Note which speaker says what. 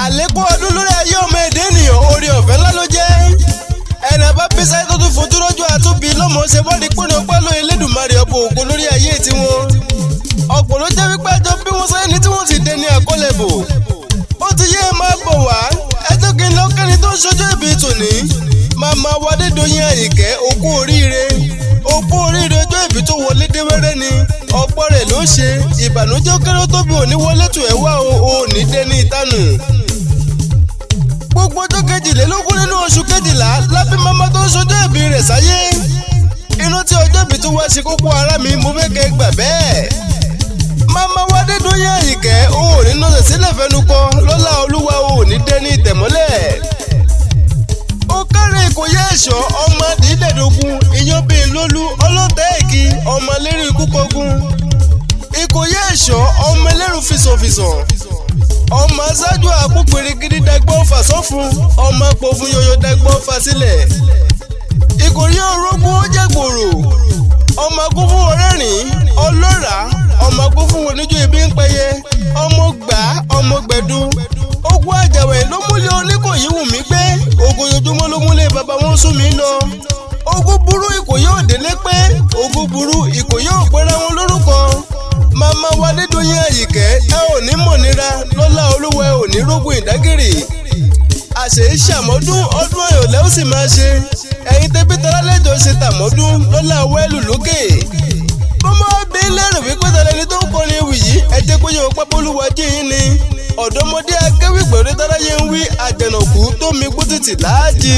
Speaker 1: àlékún ọdún lórí ayé ọmọ èdè ènìyàn oore ọ̀fẹ́ ńlá ló jẹ́ ẹnì bá bí sáyé tó tún fojú lọ́jọ́ àtúbí lọ́mọ ṣe bọ́ọ̀dì pọ́nà pẹ́lú Elédùmarè ọ̀pọ̀ ògo lórí ayé tiwọn ọ̀pọ̀ ló jẹ́ wípé ẹjọ́ bí wọ́n sáyé ní tí wọ́n sì dé ní àkọlẹ̀bò ó ti yé máa bọ̀ wá ẹjọ́ kí n lọ́kẹ́ni tó ń ṣojú ìbí tòní Màmá wa Adédoyin Àyìnkẹ́ òkú oríire ọjọ́ ìbí tó wọlé dé wẹ́rẹ́ ni ọ̀pọ̀ rẹ̀ ló ṣe ìbànújẹ́ kéré tó bí òní wọlé tó ẹ̀ wá o ní dé ní ìtanù. Gbogbo ọjọ́ kejìlélógún nínú oṣù kejìlá lábí màmá tó ń ṣojú ìbí rẹ̀ sáyé inú tí ọjọ́ ìbí tó wá ṣe kókó ara mi mo fẹ́ kẹ́ gbà bẹ́ẹ̀. Màmá wa Adédoyin Àyìnkẹ́ ò ní nọ́ọ̀sẹ̀ sílẹ̀ fẹ́nu kọ lọ́lá Olúwa ò ní dé ní ìtẹ̀mọ́lẹ̀. Ó kárí Ìkòyí ẹ̀ṣọ́ ọmọ dídẹ̀dógún ìyọ́bìn lólú ọlọ́tẹ̀ èkì ọmọ lérí ikú kọgún Ìkòyí ẹ̀ṣọ́ ọmọ ẹlẹ́rù fìsànfìsàn ọmọ aṣáájú àpòpèrè gidi dagbọ́n fà sọ́fun ọmọ pòfun yọyọ dagbọ́n fà sílẹ̀ Ìkòyí orógún ó jẹ́ gbòòrò ọmọ agún fún ọrẹ́rìn ọlọ́ràá ọmọ agún fún oníjó ibi ń pẹyẹ ọmọ gbà ọmọ gbẹ̀dú ogun àjàwẹ̀ ló múlẹ̀ Oníkòyí wù mí gbé ogun ojoojúmọ́ ló múlẹ̀ bàbá wọn sún mi lọ ogun burú Ìkòyí òdélé pé ogun burú Ìkòyí òpẹ́ra wọn lórúkọ Màmá wa Adédoyin Àyìnkẹ́ ẹ ò ní mọ̀ nira lọ́lá Olúwa ẹ ò ní rógun ìdágìrì àṣẹ ìṣàmọ́dún ọdún ayọ̀lẹ́ ó sì máa ṣe ẹ̀yin tẹ́bí tara lẹ́jọ́ ṣe tàmọ́dún lọ́lá wẹ́lù lókè bọ́mọ́ bí lẹ́rù wípé tẹ̀lẹ́ni tó ń kọrin ewì yìí ẹ jẹ́ kó yẹ òpá bólúwa jí yín ni ọ̀dọ́mọdé akéwì gbọ̀rẹ́ táráyé ń wí àjànàkú tó mi gbó títì láàjì.